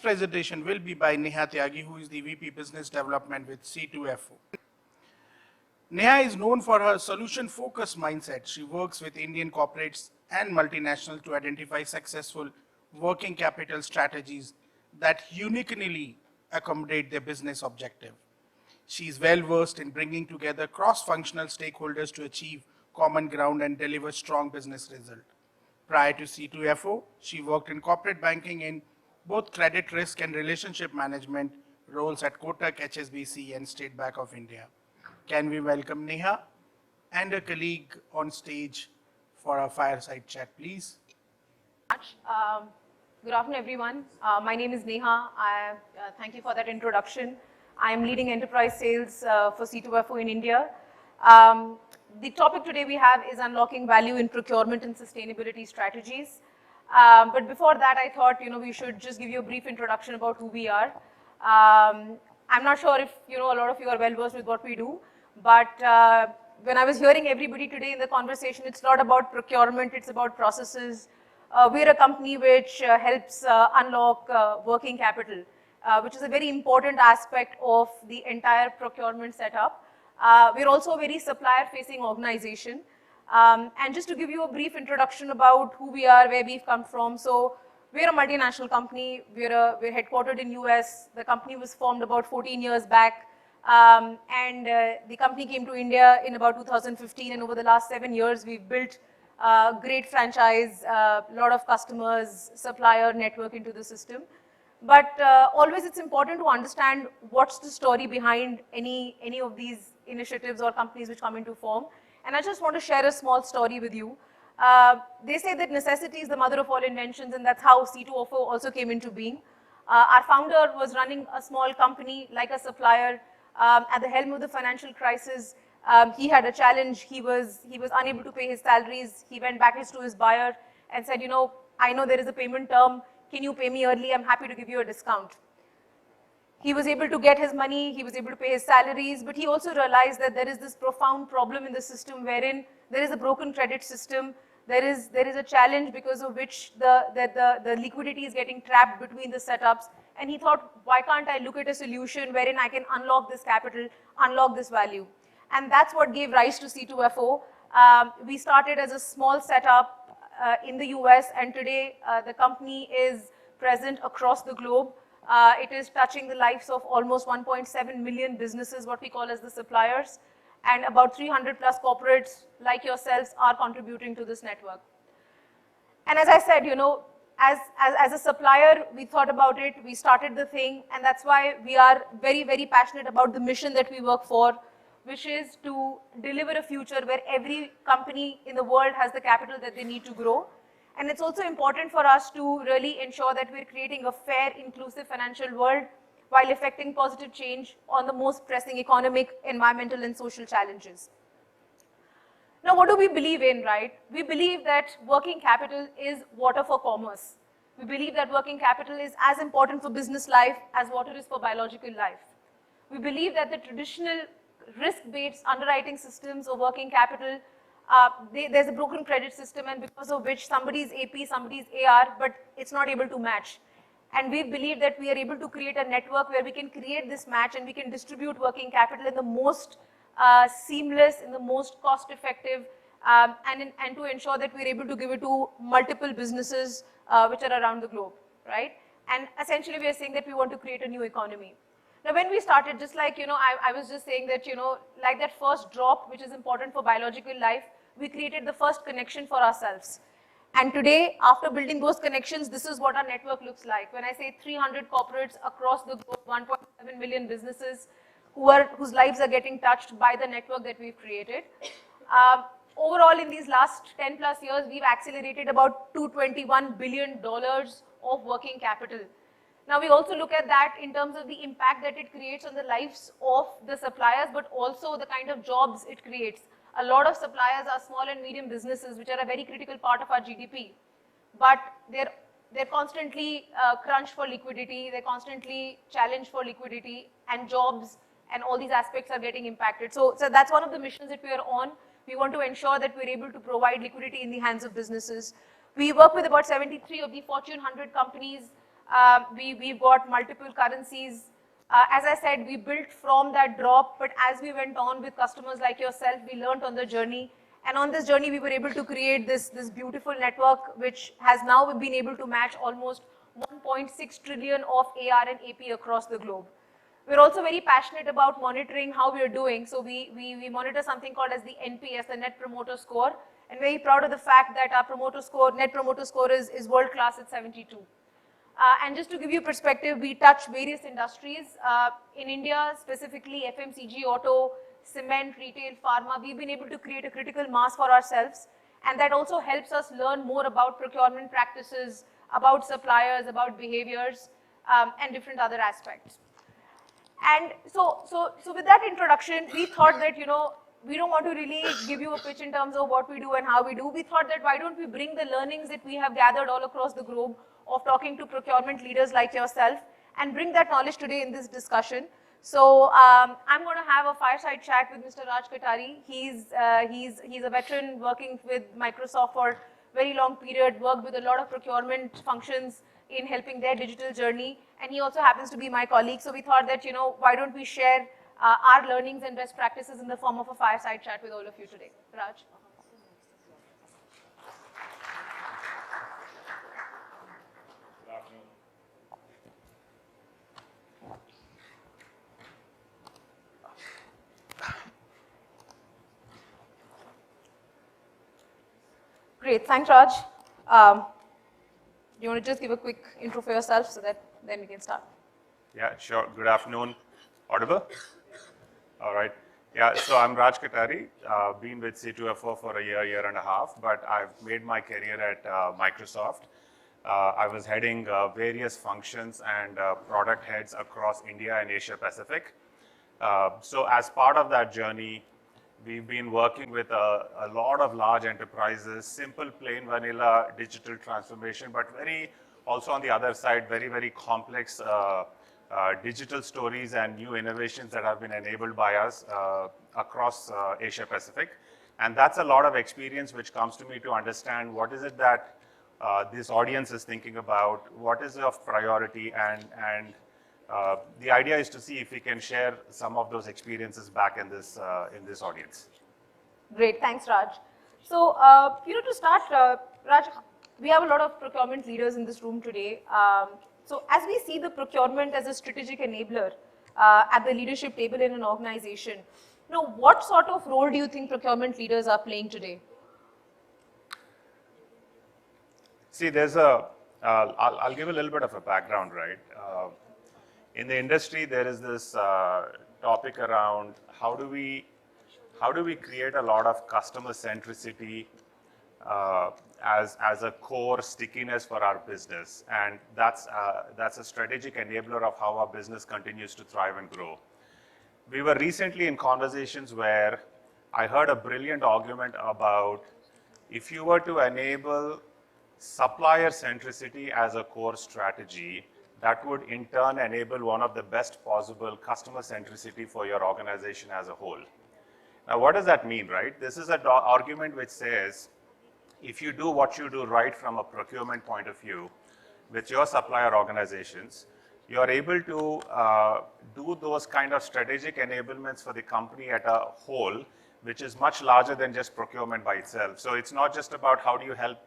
presentation will be by Neha Tyagi, who is the VP Business Development with C2FO. Neha is known for her solution-focused mindset. She works with Indian corporates and multinationals to identify successful working capital strategies that uniquely accommodate their business objective. She is well versed in bringing together cross-functional stakeholders to achieve common ground and deliver strong business results. Prior to C2FO, she worked in corporate banking in both credit risk and relationship management roles at Kotak, HSBC and State Bank of India. Can we welcome Neha and a colleague on stage for a fireside chat, please? Good afternoon, everyone. My name is Neha. Thank you for that introduction. I am leading enterprise sales for C2FO in India. The topic today we have is unlocking value in procurement and sustainability strategies. But before that, I thought we should just give you a brief introduction about who we are. I'm not sure if a lot of you are well versed with what we do, but when I was hearing everybody today in the conversation, it's not about procurement, it's about processes. We're a company which helps unlock working capital, which is a very important aspect of the entire procurement setup. We're also a very supplier-facing organization. And just to give you a brief introduction about who we are, where we've come from. So we're a multinational company. We're headquartered in US. The company was formed about 14 years back. And the company came to India in about 2015. And over the last 7 years, we've built a great franchise, a lot of customers, supplier network into the system. But always it's important to understand what's the story behind any of these initiatives or companies which come into form. And I just want to share a small story with you. They say that necessity is the mother of all inventions, and that's how C2FO also came into being. Our founder was running a small company like a supplier. At the helm of the financial crisis, he had a challenge. He was unable to pay his salaries. He went back to his buyer and said, I know there is a payment term. Can you pay me early? I'm happy to give you a discount. He was able to get his money, he was able to pay his salaries, but he also realized that there is this profound problem in the system wherein there is a broken credit system, there is a challenge because of which the liquidity is getting trapped between the setups, and he thought, why can't I look at a solution wherein I can unlock this capital, unlock this value? And that's what gave rise to C2FO. We started as a small setup in the US, and today the company is present across the globe. It is touching the lives of almost 1.7 million businesses, what we call as the suppliers, and about 300 plus corporates like yourselves are contributing to this network. And as I said, as a supplier, we thought about it, we started the thing, and that's why we are very, very passionate about the mission that we work for, which is to deliver a future where every company in the world has the capital that they need to grow. And it's also important for us to really ensure that we're creating a fair, inclusive financial world while effecting positive change on the most pressing economic, environmental, and social challenges. Now, what do we believe in, right? We believe that working capital is water for commerce. We believe that working capital is as important for business life as water is for biological life. We believe that the traditional risk-based underwriting systems of working capital, there's a broken credit system, and because of which somebody's AP, somebody's AR, but it's not able to match. And we believe that we are able to create a network where we can create this match and we can distribute working capital in the most seamless, in the most cost-effective, and to ensure that we're able to give it to multiple businesses which are around the globe, right? And essentially we are saying that we want to create a new economy. Now, when we started, just like, I was just saying that, like that first drop, which is important for biological life, we created the first connection for ourselves. And today, after building those connections, this is what our network looks like. When I say 300 corporates across the globe, 1.7 million businesses whose lives are getting touched by the network that we've created. Overall, in these last 10 plus years, we've accelerated about $221 billion of working capital. Now, we also look at that in terms of the impact that it creates on the lives of the suppliers, but also the kind of jobs it creates. A lot of suppliers are small and medium businesses, which are a very critical part of our GDP. But they're constantly crunched for liquidity, they're constantly challenged for liquidity, and jobs and all these aspects are getting impacted. So that's one of the missions that we are on. We want to ensure that we're able to provide liquidity in the hands of businesses. We work with about 73 of the Fortune 100 companies. We've got multiple currencies. As I said, we built from that drop, but as we went on with customers like yourself, we learned on the journey. And on this journey, we were able to create this beautiful network, which has now been able to match almost 1.6 trillion of AR and AP across the globe. We're also very passionate about monitoring how we are doing. So we monitor something called as the NPS, the Net Promoter Score, and very proud of the fact that our Net Promoter Score is world class at 72. And just to give you perspective, we touch various industries. In India, specifically FMCG, auto, cement, retail, pharma, we've been able to create a critical mass for ourselves. And that also helps us learn more about procurement practices, about suppliers, about behaviors, and different other aspects. And so with that introduction, we thought that, we don't want to really give you a pitch in terms of what we do and how we do. We thought that why don't we bring the learnings that we have gathered all across the globe of talking to procurement leaders like yourself and bring that knowledge today in this discussion. So I'm going to have a fireside chat with Mr. 𝗏𝗏𝗫𝗏. He's a veteran working with Microsoft for a very long period, worked with a lot of procurement functions in helping their digital journey, and he also happens to be my colleague. So we thought that, why don't we share our learnings and best practices in the form of a fireside chat with all of you today. Raj. Great, thanks Raj. You want to just give a quick intro for yourself so that then we can start? Yeah, sure. Good afternoon. Audible? All right. Yeah, so I'm 𝗏𝗏𝗫𝗏, been with C2FO for a year and a half, but I've made my career at Microsoft. I was heading various functions and product heads across India and Asia Pacific. So as part of that journey, we've been working with a lot of large enterprises, simple, plain vanilla digital transformation, but also on the other side, very complex digital stories and new innovations that have been enabled by us across Asia Pacific. And that's a lot of experience which comes to me to understand what is it that this audience is thinking about, what is of priority, and the idea is to see if we can share some of those experiences back in this audience. Great, thanks Raj. So, to start, Raj, we have a lot of procurement leaders in this room today. So as we see the procurement as a strategic enabler at the leadership table in an organization, what sort of role do you think procurement leaders are playing today? See, I'll give a little bit of a background, right? In the industry, there is this topic around how do we create a lot of customer centricity as a core stickiness for our business, and that's a strategic enabler of how our business continues to thrive and grow. We were recently in conversations where I heard a brilliant argument about if you were to enable supplier centricity as a core strategy, that would in turn enable one of the best possible customer centricity for your organization as a whole. Now, what does that mean, right? This is an argument which says, if you do what you do right from a procurement point of view with your supplier organizations, you are able to do those kind of strategic enablements for the company at a whole, which is much larger than just procurement by itself. So it's not just about how do you help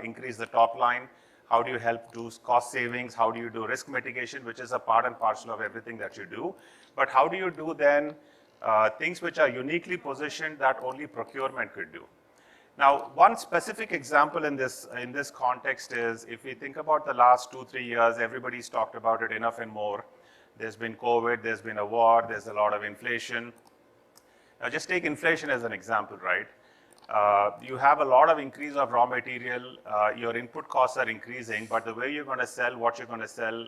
increase the top line, how do you help do cost savings, how do you do risk mitigation, which is a part and parcel of everything that you do, but how do you do then things which are uniquely positioned that only procurement could do. Now, one specific example in this context is, if we think about the last 2-3 years, everybody's talked about it enough and more. There's been COVID, there's been a war, there's a lot of inflation. Now, just take inflation as an example, right? You have a lot of increase of raw material, your input costs are increasing, but the way you're going to sell what you're going to sell,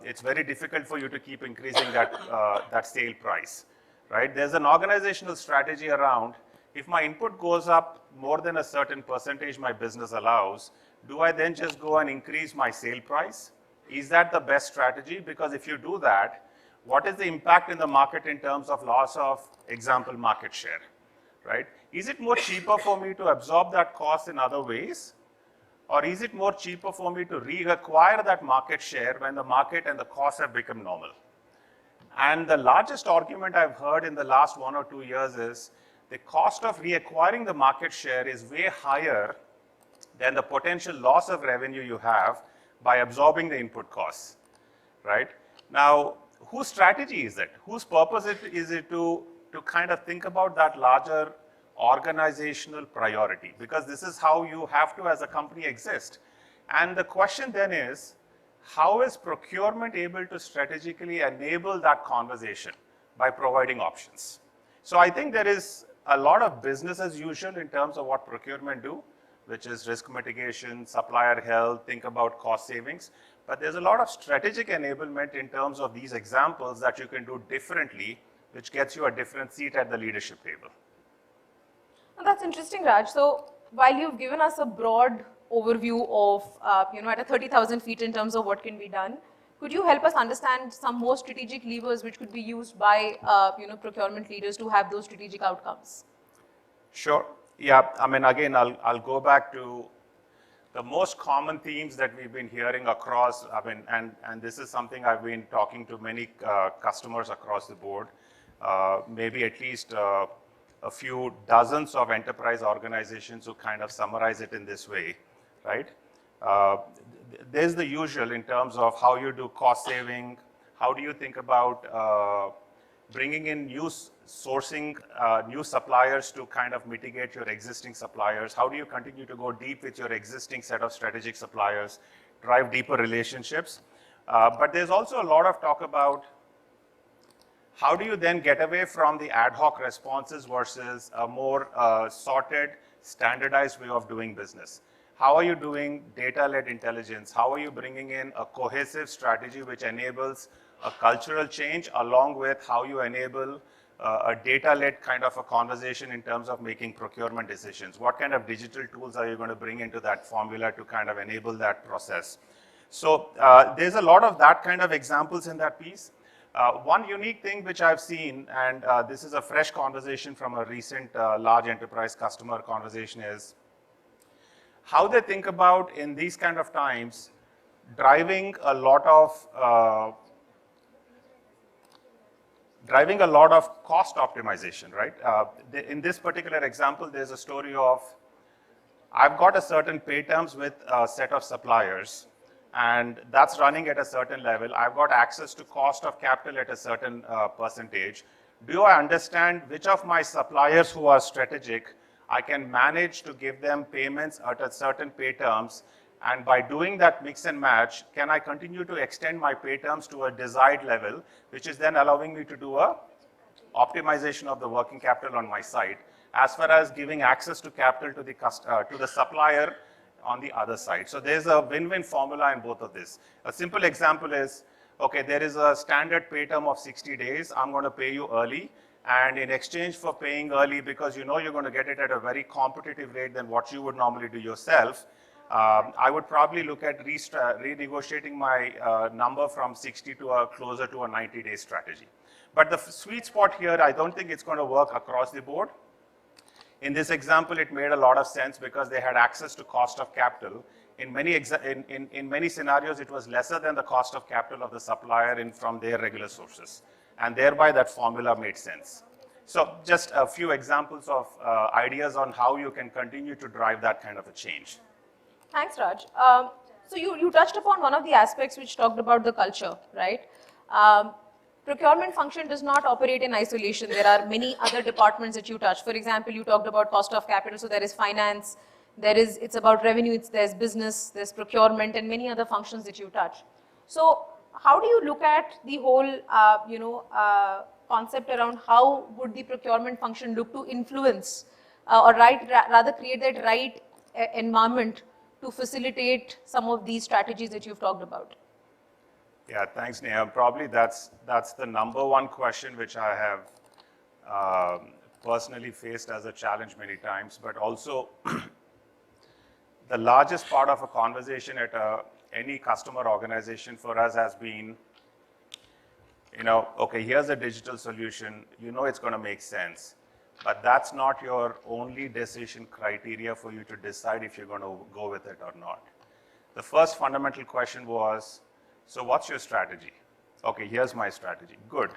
it's very difficult for you to keep increasing that sale price, right? There's an organizational strategy around, if my input goes up more than a certain percentage my business allows, do I then just go and increase my sale price? Is that the best strategy? Because if you do that, what is the impact in the market in terms of loss of, example, market share, right? Is it more cheaper for me to absorb that cost in other ways? Or is it more cheaper for me to reacquire that market share when the market and the costs have become normal? And the largest argument I've heard in the last 1 or 2 years is the cost of reacquiring the market share is way higher than the potential loss of revenue you have by absorbing the input costs, right? Now, whose strategy is it? Whose purpose is it to kind of think about that larger organizational priority? Because this is how you have to, as a company, exist. And the question then is, how is procurement able to strategically enable that conversation by providing options? So I think there is a lot of business as usual in terms of what procurement do, which is risk mitigation, supplier health, think about cost savings. But there's a lot of strategic enablement in terms of these examples that you can do differently, which gets you a different seat at the leadership table. Well, that's interesting, Raj. So while you've given us a broad overview of, at a 30,000 feet in terms of what can be done, could you help us understand some more strategic levers which could be used by, procurement leaders to have those strategic outcomes? Sure. Yeah, I mean, again, I'll go back to the most common themes that we've been hearing across, and this is something I've been talking to many customers across the board, maybe at least a few dozens of enterprise organizations who kind of summarize it in this way, right? There's the usual in terms of how you do cost saving, how do you think about bringing in new sourcing, new suppliers to kind of mitigate your existing suppliers, how do you continue to go deep with your existing set of strategic suppliers, drive deeper relationships. But there's also a lot of talk about how do you then get away from the ad hoc responses versus a more sorted, standardized way of doing business. How are you doing data-led intelligence? How are you bringing in a cohesive strategy which enables a cultural change along with how you enable a data-led kind of a conversation in terms of making procurement decisions? What kind of digital tools are you going to bring into that formula to kind of enable that process? So there's a lot of that kind of examples in that piece. One unique thing which I've seen, and this is a fresh conversation from a recent large enterprise customer conversation, is how they think about in these kind of times driving a lot of cost optimization, right? In this particular example, there's a story of, I've got a certain pay terms with a set of suppliers, and that's running at a certain level. I've got access to cost of capital at a certain percentage. Do I understand which of my suppliers who are strategic, I can manage to give them payments at a certain pay terms, and by doing that mix and match, can I continue to extend my pay terms to a desired level, which is then allowing me to do a optimization of the working capital on my side, as far as giving access to capital to the supplier on the other side. So there's a win-win formula in both of this. A simple example is, okay, there is a standard pay term of 60 days. I'm going to pay you early. And in exchange for paying early, because you know you're going to get it at a very competitive rate than what you would normally do yourself, I would probably look at renegotiating my number from 60 to closer to a 90-day strategy. But the sweet spot here, I don't think it's going to work across the board. In this example, it made a lot of sense because they had access to cost of capital. In many scenarios, it was lesser than the cost of capital of the supplier from their regular sources. And thereby, that formula made sense. So just a few examples of ideas on how you can continue to drive that kind of a change. Thanks, Raj. So you touched upon one of the aspects which talked about the culture, right? Procurement function does not operate in isolation. There are many other departments that you touch. For example, you talked about cost of capital, so there is finance, it's about revenue, there's business, there's procurement, and many other functions that you touch. So how do you look at the whole, concept around how would the procurement function look to influence or rather create that right environment to facilitate some of these strategies that you've talked about? Yeah, thanks, Neha. Probably that's the number one question which I have personally faced as a challenge many times, but also the largest part of a conversation at any customer organization for us has been, okay, here's a digital solution, it's going to make sense. but that's not your only decision criteria for you to decide if you're going to go with it or not. The first fundamental question was, so what's your strategy? Okay, here's my strategy. Good.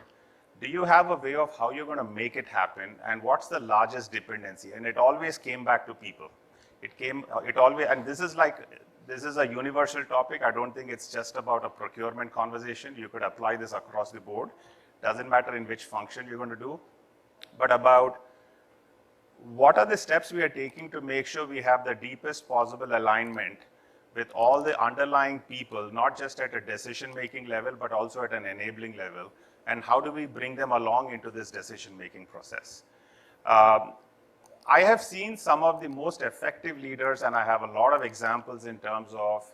Do you have a way of how you're going to make it happen, and what's the largest dependency? And it always came back to people. And this is a universal topic. I don't think it's just about a procurement conversation. You could apply this across the board. Doesn't matter in which function you're going to do, but about what are the steps we are taking to make sure we have the deepest possible alignment with all the underlying people, not just at a decision-making level, but also at an enabling level, and how do we bring them along into this decision-making process? I have seen some of the most effective leaders, and I have a lot of examples in terms of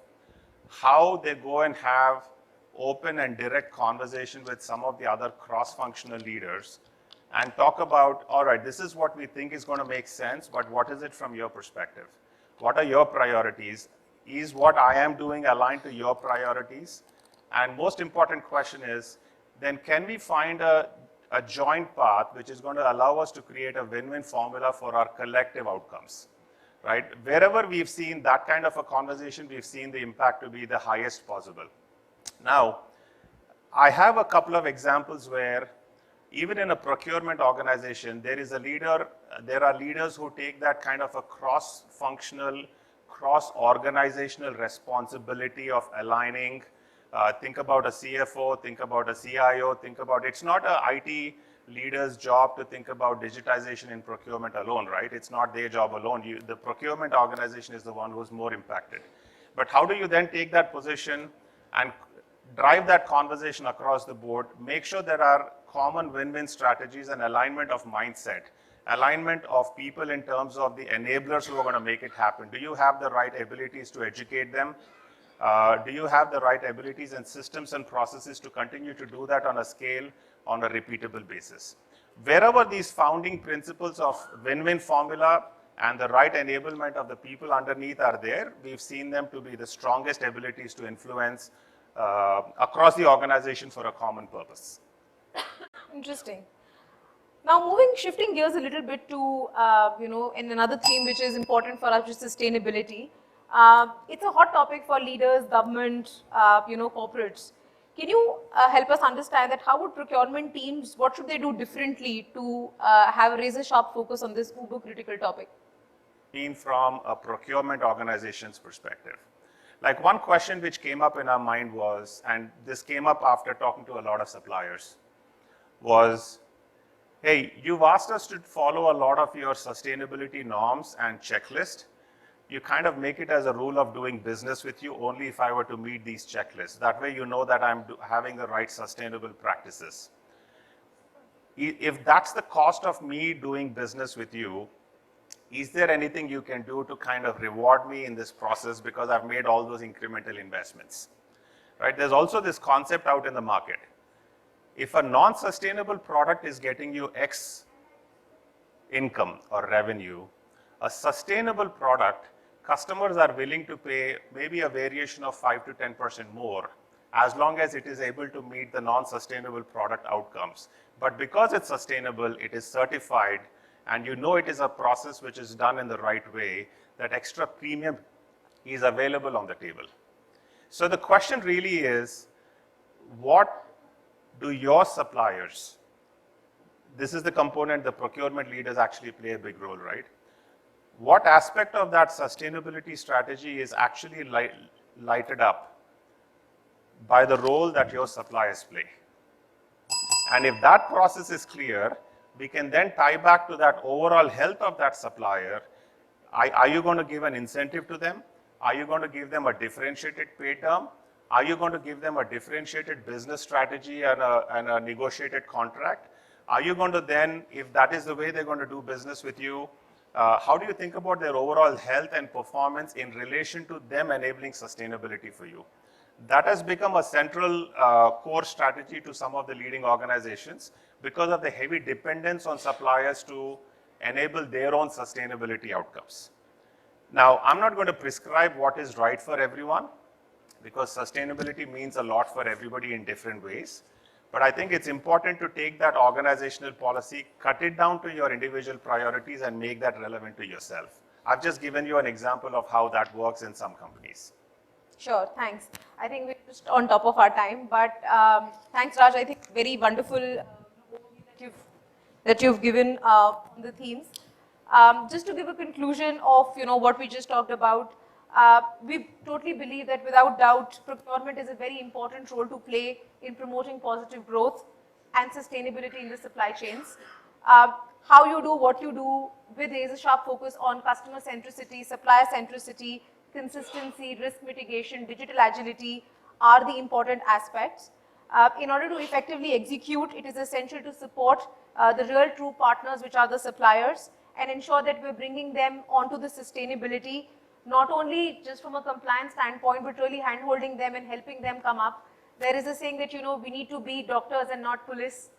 how they go and have open and direct conversation with some of the other cross-functional leaders and talk about, all right, this is what we think is going to make sense, but what is it from your perspective? What are your priorities? Is what I am doing aligned to your priorities? And most important question is, then can we find a joint path which is going to allow us to create a win-win formula for our collective outcomes, right? Wherever we've seen that kind of a conversation, we've seen the impact to be the highest possible. Now, I have a couple of examples where even in a procurement organization, there are leaders who take that kind of a cross-functional, cross-organizational responsibility of aligning. Think about a CFO, think about a CIO, it's not an IT leader's job to think about digitization in procurement alone, right? It's not their job alone. The procurement organization is the one who's more impacted. But how do you then take that position and drive that conversation across the board, make sure there are common win-win strategies and alignment of mindset, alignment of people in terms of the enablers who are going to make it happen? Do you have the right abilities to educate them? Do you have the right abilities and systems and processes to continue to do that on a scale, on a repeatable basis? Wherever these founding principles of win-win formula and the right enablement of the people underneath are there, we've seen them to be the strongest abilities to influence across the organization for a common purpose. Interesting. Now, shifting gears a little bit to, in another theme which is important for us, which is sustainability. It's a hot topic for leaders, government, corporates. Can you help us understand that how would procurement teams, what should they do differently to have a razor-sharp focus on this uber-critical topic? From a procurement organization's perspective. Like one question which came up in our mind was, and this came up after talking to a lot of suppliers, was, hey, you've asked us to follow a lot of your sustainability norms and checklist. You kind of make it as a rule of doing business with you only if I were to meet these checklists. That way you know that I'm having the right sustainable practices. If that's the cost of me doing business with you, is there anything you can do to kind of reward me in this process because I've made all those incremental investments, right? There's also this concept out in the market. If a non-sustainable product is getting you X income or revenue, a sustainable product, customers are willing to pay maybe a variation of 5 to 10% more as long as it is able to meet the non-sustainable product outcomes. But because it's sustainable, it is certified, and you know it is a process which is done in the right way, that extra premium is available on the table. So the question really is, what do your suppliers, this is the component the procurement leaders actually play a big role, right? What aspect of that sustainability strategy is actually lighted up by the role that your suppliers play? And if that process is clear, we can then tie back to that overall health of that supplier. Are you going to give an incentive to them? Are you going to give them a differentiated pay term? Are you going to give them a differentiated business strategy and a negotiated contract? Are you going to then, if that is the way they're going to do business with you, how do you think about their overall health and performance in relation to them enabling sustainability for you? That has become a central core strategy to some of the leading organizations because of the heavy dependence on suppliers to enable their own sustainability outcomes. Now, I'm not going to prescribe what is right for everyone because sustainability means a lot for everybody in different ways. But I think it's important to take that organizational policy, cut it down to your individual priorities and make that relevant to yourself. I've just given you an example of how that works in some companies. Sure, thanks. I think we're just on top of our time, but thanks, Raj. I think very wonderful overview that you've given on the themes. Just to give a conclusion of what we just talked about, we totally believe that without doubt, procurement is a very important role to play in promoting positive growth and sustainability in the supply chains. How you do what you do with razor-sharp focus on customer centricity, supplier centricity, consistency, risk mitigation, digital agility are the important aspects. In order to effectively execute, it is essential to support the real true partners, which are the suppliers, and ensure that we're bringing them onto the sustainability, not only just from a compliance standpoint, but really hand-holding them and helping them come up. There is a saying that, we need to be doctors and not police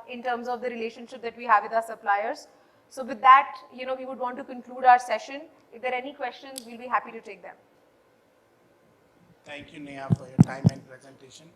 in terms of the relationship that we have with our suppliers. So with that, we would want to conclude our session. If there are any questions, we'll be happy to take them. Thank you, Neha, for your time and presentation.